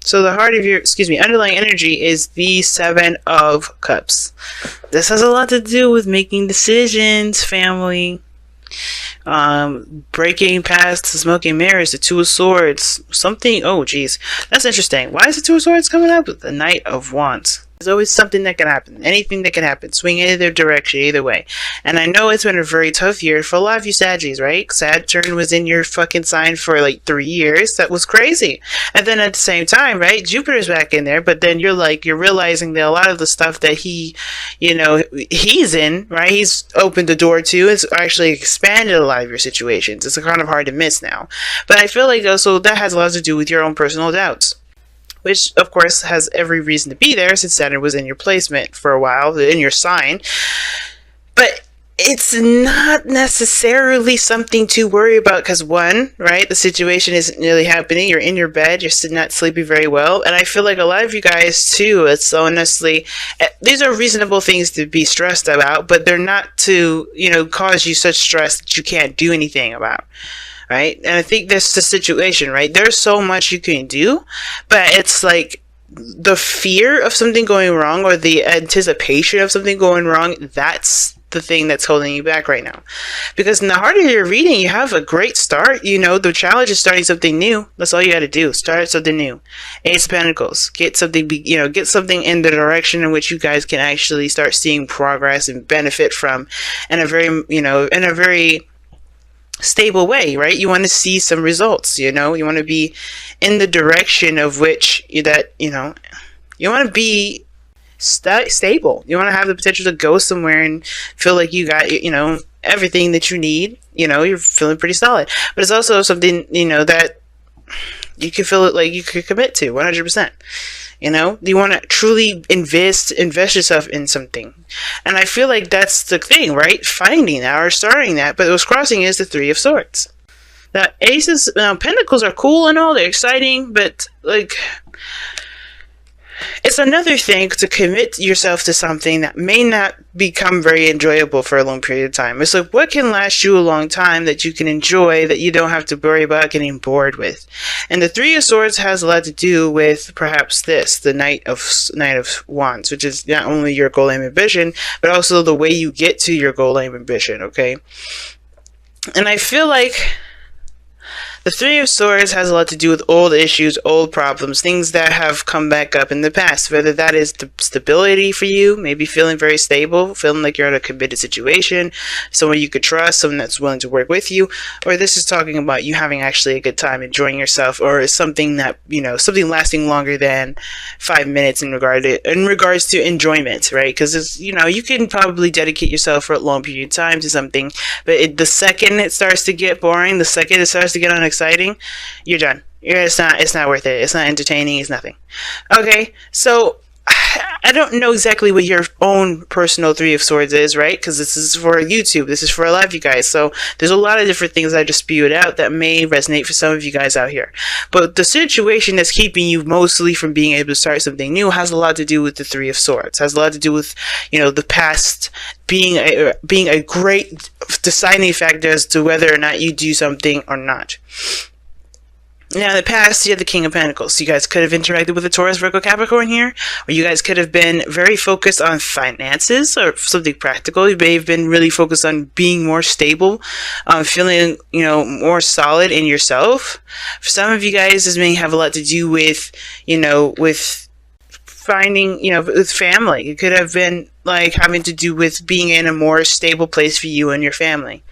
So the heart of your, underlying energy is the Seven of Cups. This has a lot to do with making decisions, family, breaking past the smoking mirrors, the Two of Swords, something. Oh, geez, that's interesting. Why is the Two of Swords coming up? The Knight of Wands. There's always something that can happen. Anything that can happen. Swing either direction, either way. And I know it's been a very tough year for a lot of you Saggies, right? Saturn was in your fucking sign for like 3 years. That was crazy. And then at the same time, right? Jupiter's back in there, but then you're realizing that a lot of the stuff that he's in, right? He's opened the door to. It's actually expanded a lot of your situations. It's kind of hard to miss now. But I feel like also that has a lot to do with your own personal doubts, which of course has every reason to be there since Saturn was in your placement for a while, in your sign. But it's not necessarily something to worry about because, one, right, the situation isn't really happening. You're in your bed, you're not sleeping very well. And I feel like a lot of you guys too, it's honestly, these are reasonable things to be stressed about, but they're not to, cause you such stress that you can't do anything about. Right? And I think that's the situation, right? There's so much you can do, but it's like the fear of something going wrong or the anticipation of something going wrong, that's the thing that's holding you back right now. Because in the heart of your reading, you have a great start. The challenge is starting something new. That's all you got to do. Start something new. Ace of Pentacles. Get something, get something in the direction in which you guys can actually start seeing progress and benefit from in a very stable way, right? You want to see some results, you want to be in the direction of which you want to be stable. You want to have the potential to go somewhere and feel like you got, everything that you need, you're feeling pretty solid. But it's also something, that you can feel it like you could commit to 100%. You want to truly invest yourself in something. And I feel like that's the thing, right? Finding that or starting that. But what's crossing is the Three of Swords. Now, Pentacles are cool and all. They're exciting. But, it's another thing to commit yourself to something that may not become very enjoyable for a long period of time. It's like, what can last you a long time that you can enjoy, that you don't have to worry about getting bored with? And the Three of Swords has a lot to do with perhaps the Knight of Wands, which is not only your goal, aim, ambition, but also the way you get to your goal, aim, ambition, okay? And I feel like the Three of Swords has a lot to do with old issues, old problems, things that have come back up in the past. Whether that is the stability for you, maybe feeling very stable, feeling like you're in a committed situation, someone you could trust, someone that's willing to work with you, or this is talking about you having actually a good time, enjoying yourself, or something that, something lasting longer than 5 minutes in regards to enjoyment, right? Because you can probably dedicate yourself for a long period of time to something, but the second it starts to get boring, the second it starts to get exciting, you're done. It's not worth it. It's not entertaining. It's nothing. Okay, so I don't know exactly what your own personal Three of Swords is, right? Because this is for YouTube. This is for a lot of you guys. So there's a lot of different things I just spewed out that may resonate for some of you guys out here. But the situation that's keeping you mostly from being able to start something new has a lot to do with the Three of Swords. Has a lot to do with, the past being a great deciding factor as to whether or not you do something or not. Now, in the past, you had the King of Pentacles. You guys could have interacted with a Taurus, Virgo, Capricorn here, or you guys could have been very focused on finances or something practical. You may have been really focused on being more stable, feeling, more solid in yourself. For some of you guys, this may have a lot to do with, with finding, with family. It could have been like having to do with being in a more stable place for you and your family.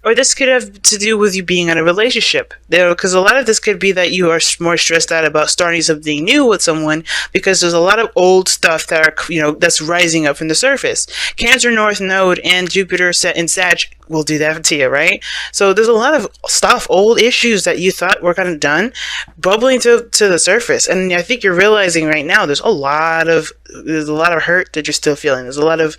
Or this could have to do with you being in a relationship. Because a lot of this could be that you are more stressed out about starting something new with someone because there's a lot of old stuff that are, that's rising up from the surface. Cancer North Node and Jupiter set in Sag will do that to you, right? So there's a lot of stuff, old issues that you thought were kind of done, bubbling to the surface. And I think you're realizing right now there's a lot of hurt that you're still feeling. There's a lot of,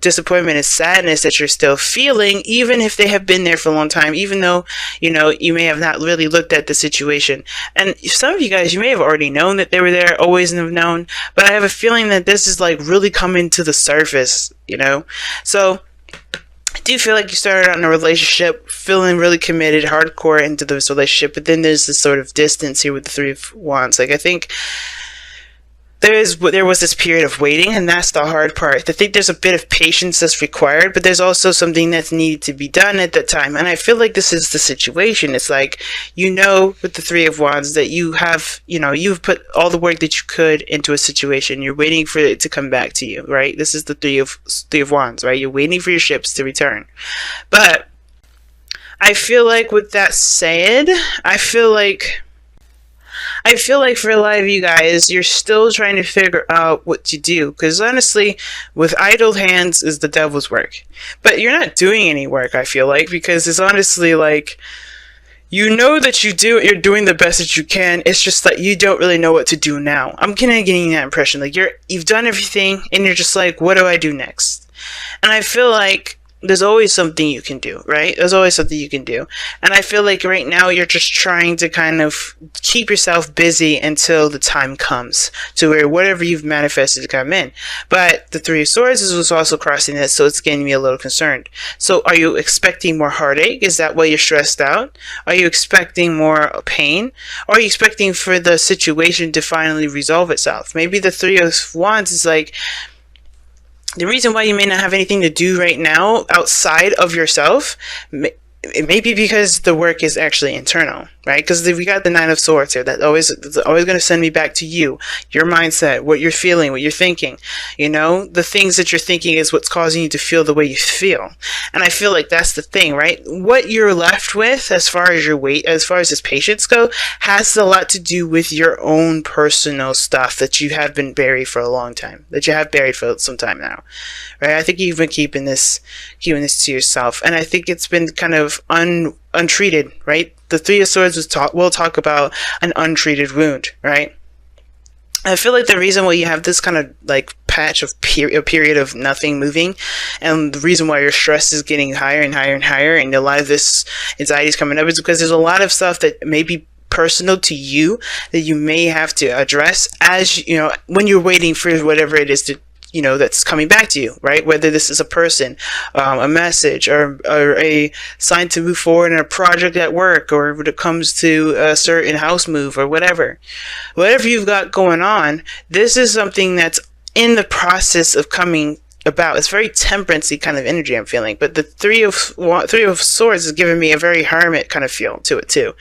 disappointment and sadness that you're still feeling, even if they have been there for a long time, even though, you may have not really looked at the situation. And some of you guys, you may have already known that they were there, always have known, but I have a feeling that this is like really coming to the surface, So I do feel like you started out in a relationship feeling really committed, hardcore into this relationship, but then there's this sort of distance here with the Three of Wands. Like, I think there was this period of waiting, and that's the hard part. I think there's a bit of patience that's required, but there's also something that's needed to be done at that time. And I feel like this is the situation. It's like, with the Three of Wands that you have, you've put all the work that you could into a situation. You're waiting for it to come back to you, right? This is the Three of Wands, right? You're waiting for your ships to return. But I feel like with that said, I feel like for a lot of you guys, you're still trying to figure out what to do. Because honestly, with idle hands is the devil's work. But you're not doing any work, I feel like, because it's honestly like, that you're doing the best that you can. It's just that you don't really know what to do now. I'm kind of getting that impression. Like, you've done everything, and you're just like, what do I do next? And I feel like there's always something you can do, right? There's always something you can do. And I feel like right now you're just trying to kind of keep yourself busy until the time comes to where whatever you've manifested to come in. But the Three of Swords was also crossing this, so it's getting me a little concerned. So are you expecting more heartache? Is that why you're stressed out? Are you expecting more pain? Or are you expecting for the situation to finally resolve itself? Maybe the Three of Wands is like, the reason why you may not have anything to do right now outside of yourself, it may be because the work is actually internal, right? Because we got the Nine of Swords here. That's always going to send me back to you, your mindset, what you're feeling, what you're thinking. The things that you're thinking is what's causing you to feel the way you feel. And I feel like that's the thing, right? What you're left with, as far as this patience go, has a lot to do with your own personal stuff that you have been buried for a long time, that you have buried for some time now, right? I think you've been keeping this to yourself, and I think it's been kind of untreated, right? The Three of Swords will talk about an untreated wound, right? I feel like the reason why you have this kind of like patch of a period of nothing moving, and the reason why your stress is getting higher and higher and higher, and a lot of this anxiety is coming up, is because there's a lot of stuff that may be personal to you that you may have to address as when you're waiting for whatever it is to that's coming back to you, right? Whether this is a person, a message, or a sign to move forward in a project at work, or when it comes to a certain house move, or whatever you've got going on, this is something that's in the process of coming about. It's very temperance-y kind of energy I'm feeling, but the Three of Swords is giving me a very hermit kind of feel to it too.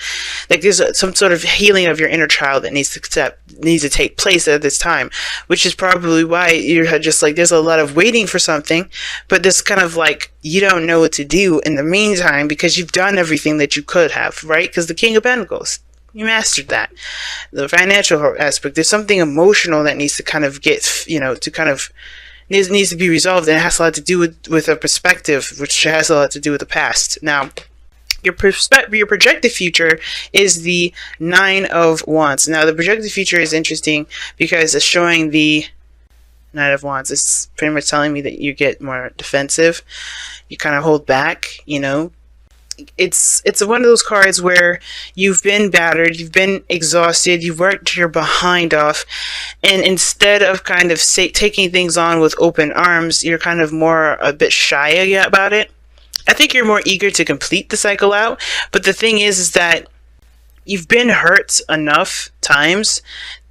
Like there's some sort of healing of your inner child that needs to take place at this time, which is probably why you're just like, there's a lot of waiting for something, but this kind of like, you don't know what to do in the meantime because you've done everything that you could have, right? Because the King of Pentacles, you mastered that. The financial aspect, there's something emotional that needs to kind of get, needs to be resolved, and it has a lot to do with a perspective, which has a lot to do with the past. Now, your projected future is the Nine of Wands. Now, the projected future is interesting because it's showing the Nine of Wands. It's pretty much telling me that you get more defensive. You kind of hold back, It's one of those cards where you've been battered, you've been exhausted, you've worked your behind off, and instead of kind of taking things on with open arms, you're kind of a bit shy about it. I think you're more eager to complete the cycle out, but the thing is that you've been hurt enough times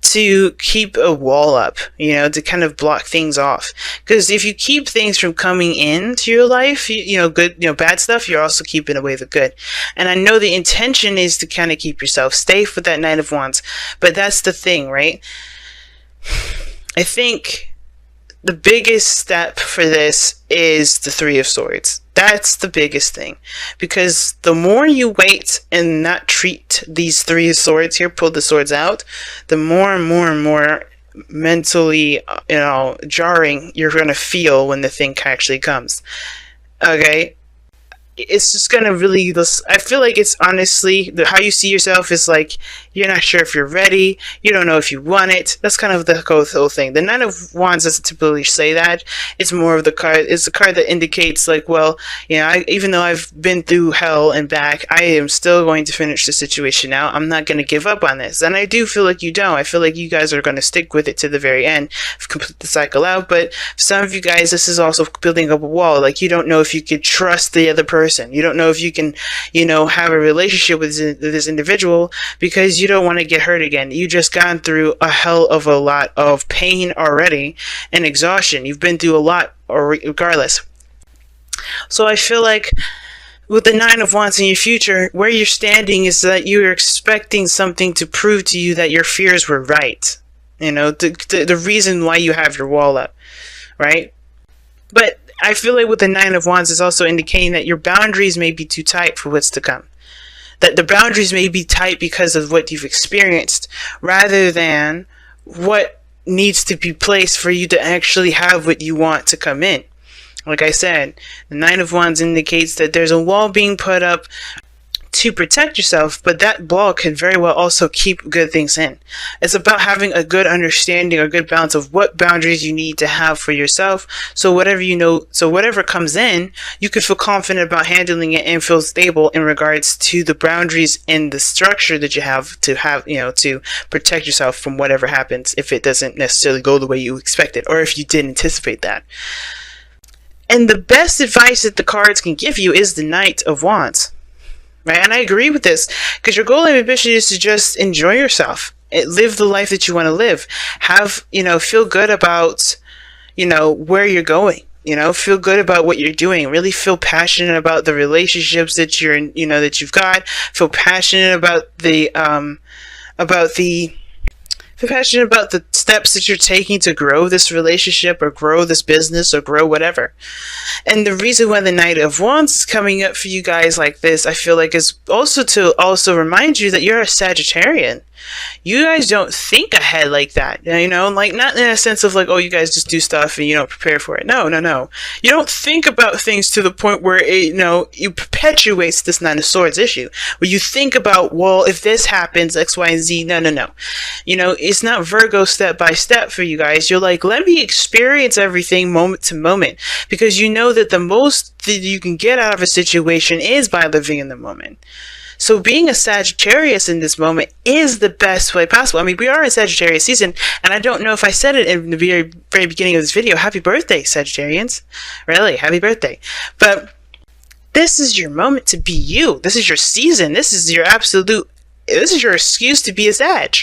to keep a wall up, to kind of block things off. Because if you keep things from coming into your life, good, bad stuff, you're also keeping away the good. And I know the intention is to kind of keep yourself safe with that Nine of Wands, but that's the thing, right? I think the biggest step for this is the Three of Swords. That's the biggest thing, because the more you wait and not treat these Three of Swords here, pull the swords out, the more and more and more mentally, jarring you're going to feel when the thing actually comes. Okay? it's just gonna really, I feel like it's honestly how you see yourself is like you're not sure if you're ready, you don't know if you want it. That's kind of the whole thing. The Nine of Wands doesn't typically say that. It's more of the card, it's a card that indicates like, well, you know, even though I've been through hell and back, I am still going to finish the situation out. I'm not going to give up on this. And I do feel like you don't. I feel like you guys are going to stick with it to the very end, complete the cycle out. But for some of you guys, this is also building up a wall. Like, you don't know if you could trust the other person. You don't know if you can, you know, have a relationship with this individual because you don't want to get hurt again. You just gone through a hell of a lot of pain already and exhaustion. You've been through a lot, or regardless. So I feel like with the Nine of Wands in your future, where you're standing is that you're expecting something to prove to you that your fears were right. You know, the reason why you have your wall up, right? But I feel like with the Nine of Wands is also indicating that your boundaries may be too tight for what's to come. That the boundaries may be tight because of what you've experienced, rather than what needs to be placed for you to actually have what you want to come in. Like I said, the Nine of Wands indicates that there's a wall being put up to protect yourself, but that wall can very well also keep good things in. It's about having a good understanding or good balance of what boundaries you need to have for yourself. So whatever comes in, you can feel confident about handling it and feel stable in regards to the boundaries and the structure that you have, you know, to protect yourself from whatever happens if it doesn't necessarily go the way you expected, or if you didn't anticipate that. And the best advice that the cards can give you is the Knight of Wands. Right? And I agree with this, because your goal and ambition is to just enjoy yourself, live the life that you want to live, have, you know, feel good about, you know, where you're going, you know, feel good about what you're doing, really feel passionate about the relationships that you're in, you know, that you've got, feel passionate about the steps that you're taking to grow this relationship or grow this business or grow whatever. And the reason why the Knight of Wands is coming up for you guys like this, I feel like, is also to remind you that you're a Sagittarian. You guys don't think ahead like that, you know, like not in a sense of like, oh, you guys just do stuff and you don't prepare for it. No. You don't think about things to the point where it, you know, you perpetuates this Nine of Swords issue, where you think about, well, if this happens, X, Y, and Z. No. You know, it's not Virgo step by step for you guys. You're like, let me experience everything moment to moment, because you know that the most that you can get out of a situation is by living in the moment. So being a Sagittarius in this moment is the best way possible. I mean, we are in Sagittarius season, and I don't know if I said it in the very, very beginning of this video. Happy birthday, Sagittarians. Really, happy birthday. But this is your moment to be you. This is your season. This is your excuse to be a Sag.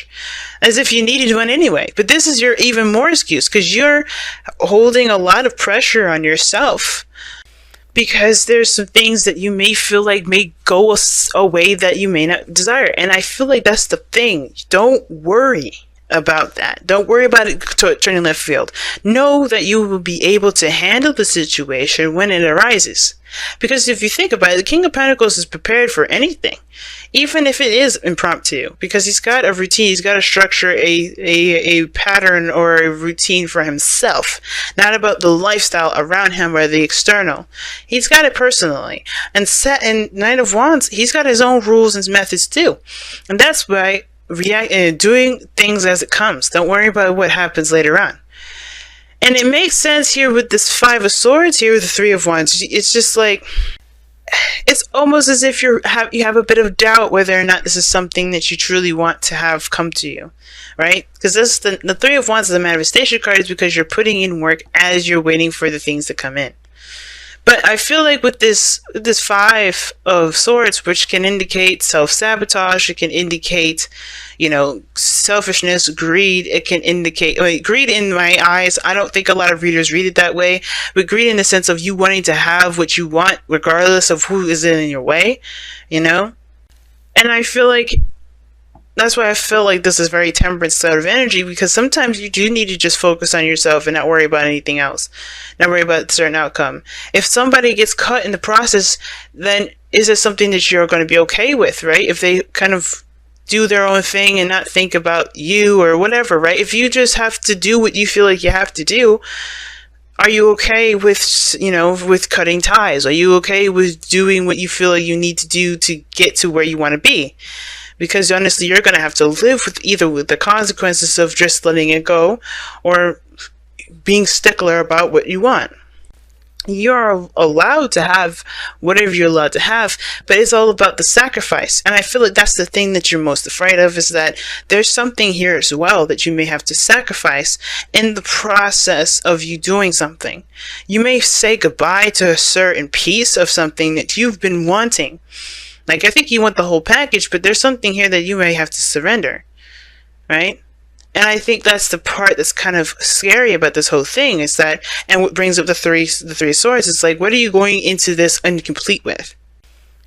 As if you needed one anyway. But this is your even more excuse, because you're holding a lot of pressure on yourself. Because there's some things that you may feel like may go a way that you may not desire. And I feel like that's the thing. Don't worry about that. Don't worry about it turning left field. Know that you will be able to handle the situation when it arises. Because if you think about it, the King of Pentacles is prepared for anything, even if it is impromptu, because he's got a routine, he's got to structure a pattern or a routine for himself, not about the lifestyle around him or the external. He's got it personally. And Knight of Wands, he's got his own rules and methods too. And that's why doing things as it comes. Don't worry about what happens later on. And it makes sense here with this Five of Swords here with the Three of Wands. It's just like, it's almost as if you have a bit of doubt whether or not this is something that you truly want to have come to you, right? Because this the Three of Wands is a manifestation card, is because you're putting in work as you're waiting for the things to come in. But I feel like with this Five of Swords, which can indicate self-sabotage, it can indicate, you know, selfishness, greed. It can indicate, greed in my eyes. I don't think a lot of readers read it that way, but greed in the sense of you wanting to have what you want, regardless of who is in your way, you know? And I feel like that's why I feel like this is very temperance sort of energy, because sometimes you do need to just focus on yourself and not worry about anything else, not worry about a certain outcome. If somebody gets cut in the process, then is it something that you're going to be okay with, right? If they kind of do their own thing and not think about you or whatever, right? If you just have to do what you feel like you have to do, Are you okay with, with cutting ties? Are you okay with doing what you feel like you need to do to get to where you want to be? Because honestly, you're going to have to live with either with the consequences of just letting it go or being stickler about what you want. You're allowed to have whatever you're allowed to have, but it's all about the sacrifice. And I feel like that's the thing that you're most afraid of, is that there's something here as well that you may have to sacrifice in the process of you doing something. You may say goodbye to a certain piece of something that you've been wanting. Like, I think you want the whole package, but there's something here that you may have to surrender, right? And I think that's the part that's kind of scary about this whole thing, is that, and what brings up the three swords, it's like, what are you going into this incomplete with,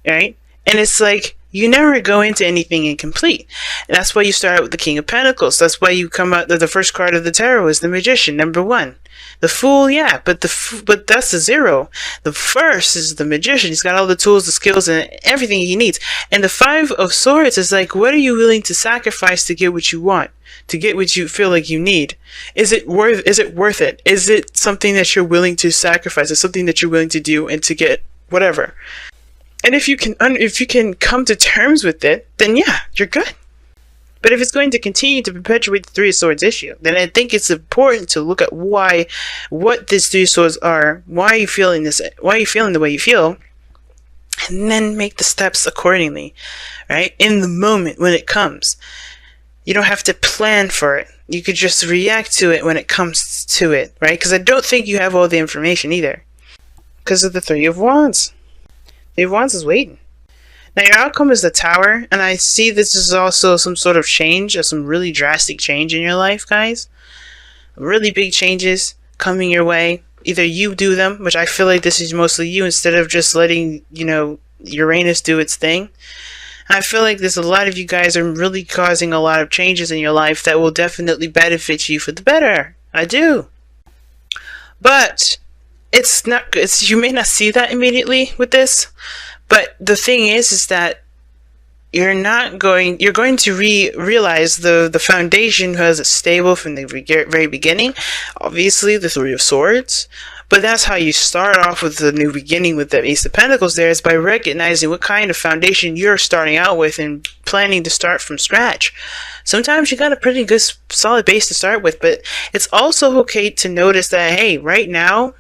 right? And it's like, you never go into anything incomplete. And that's why you start out with the King of Pentacles. That's why you come out, the first card of the tarot is the Magician, number 1. The Fool, yeah, but that's the 0. The first is the Magician. He's got all the tools, the skills, and everything he needs. And the 5 of Swords is like, what are you willing to sacrifice to get what you want? To get what you feel like you need? Is it worth it? Is it something that you're willing to sacrifice? Is something that you're willing to do and to get whatever? And if you can come to terms with it, then yeah, you're good. But if it's going to continue to perpetuate the 3 of Swords issue, then I think it's important to look at what these 3 swords are, why are you feeling the way you feel, and then make the steps accordingly, right? In the moment when it comes. You don't have to plan for it. You could just react to it when it comes to it, right? Because I don't think you have all the information either. Because of the 3 of Wands. 3 of Wands is waiting. Now your outcome is the Tower, and I see this is also some sort of change, or some really drastic change in your life, guys. Really big changes coming your way. Either you do them, which I feel like this is mostly you, instead of just letting, Uranus do its thing. I feel like there's a lot of you guys are really causing a lot of changes in your life that will definitely benefit you for the better. I do. But you may not see that immediately with this, but the thing is that you're going to realize the foundation has stable from the very beginning. Obviously, the 3 of Swords. But that's how you start off with the new beginning with the Ace of Pentacles there, is by recognizing what kind of foundation you're starting out with and planning to start from scratch. Sometimes you got a pretty good solid base to start with, but it's also okay to notice that, hey, right now,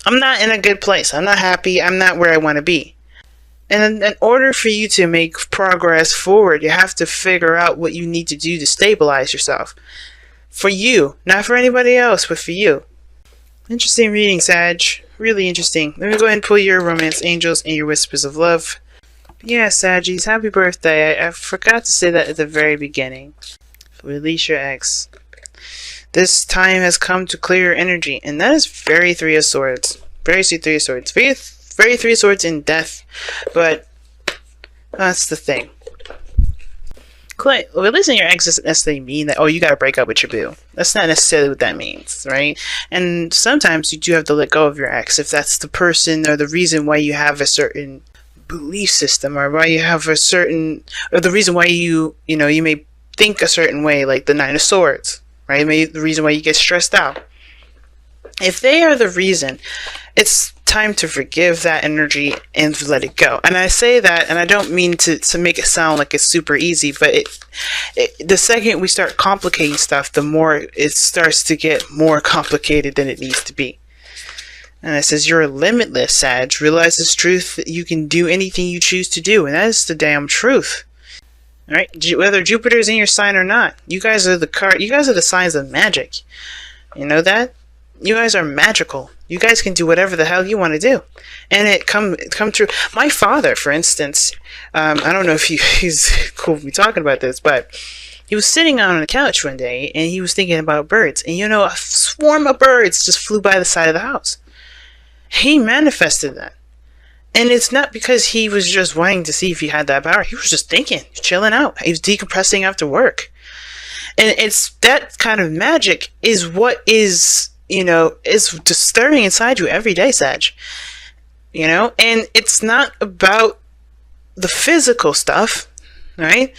I'm not in a good place. I'm not happy. I'm not where I want to be. And in order for you to make progress forward, you have to figure out what you need to do to stabilize yourself. For you, not for anybody else, but for you. Interesting reading, Sag. Really interesting. Let me go ahead and pull your romance angels and your whispers of love. Yeah, Saggies, happy birthday. I forgot to say that at the very beginning. Release your ex. This time has come to clear your energy, and that is very 3 of Swords. Very sweet 3 of Swords. Very 3 of Swords in death, but that's the thing. Releasing your ex doesn't necessarily mean that, oh, you gotta break up with your boo. That's not necessarily what that means, right? And sometimes you do have to let go of your ex if that's the person or the reason why you have a certain belief system, or why you have or the reason why you may think a certain way, like the 9 of Swords, right? Maybe the reason why you get stressed out. If they are the reason, it's time to forgive that energy and let it go. And I say that, and I don't mean to make it sound like it's super easy, but the second we start complicating stuff, the more it starts to get more complicated than it needs to be. And it says, you're limitless, Sag. Realize this truth that you can do anything you choose to do, and that is the damn truth. Alright? Whether Jupiter's in your sign or not, you guys are the signs of magic. You know that? You guys are magical. You guys can do whatever the hell you want to do. And it come true. My father, for instance, I don't know if he's cool with me talking about this, but he was sitting on a couch one day, and he was thinking about birds. And a swarm of birds just flew by the side of the house. He manifested that. And it's not because he was just wanting to see if he had that power. He was just thinking, chilling out. He was decompressing after work. And it's that kind of magic is what is... is just stirring inside you every day, Sag. And it's not about the physical stuff. right?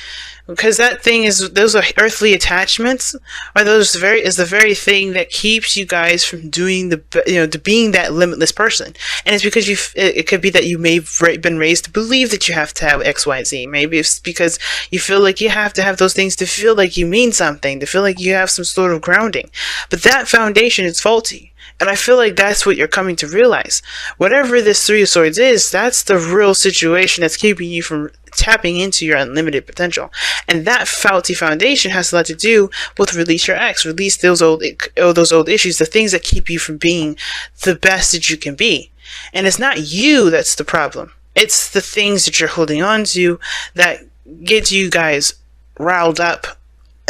Because that thing is, those are earthly attachments, are the very thing that keeps you guys from doing to being that limitless person. And it's because it could be that you may have been raised to believe that you have to have X, Y, Z. Maybe it's because you feel like you have to have those things to feel like you mean something, to feel like you have some sort of grounding. But that foundation is faulty. And I feel like that's what you're coming to realize. Whatever this Three of Swords is, that's the real situation that's keeping you from tapping into your unlimited potential. And that faulty foundation has a lot to do with release your ex, release those old issues, the things that keep you from being the best that you can be. And it's not you that's the problem. It's the things that you're holding on to that get you guys riled up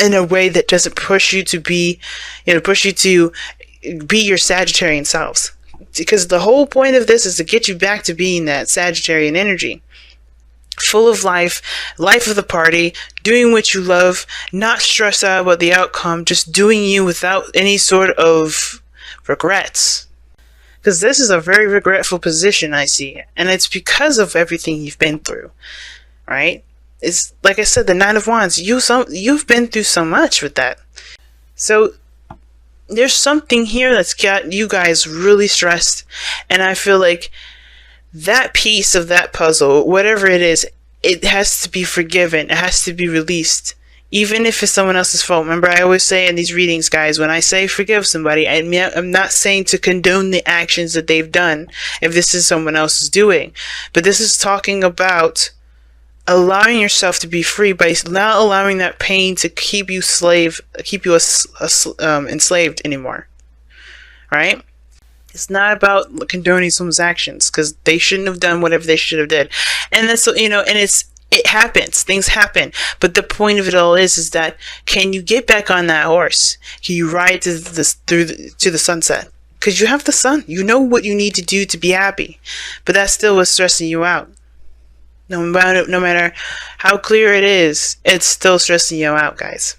in a way that doesn't push you to be your Sagittarian selves. Because the whole point of this is to get you back to being that Sagittarian energy. Full of life of the party, doing what you love, not stressed out about the outcome, just doing you without any sort of regrets. Because this is a very regretful position, I see. And it's because of everything you've been through. Right? It's like I said, the Nine of Wands, you've been through so much with that. So there's something here that's got you guys really stressed, and I feel like that piece of that puzzle, whatever it is, it has to be forgiven. It has to be released, even if it's someone else's fault. Remember, I always say in these readings, guys, when I say forgive somebody, I'm not saying to condone the actions that they've done if this is someone else's doing, but this is talking about allowing yourself to be free by not allowing that pain to keep you enslaved anymore. Right? It's not about condoning someone's actions, because they shouldn't have done whatever they should have did. And that's, and it happens. Things happen. But the point of it all is that, can you get back on that horse? Can you ride to the sunset? Because you have the sun. You know what you need to do to be happy. But that's still what's stressing you out. No matter how clear it is, it's still stressing you out, guys.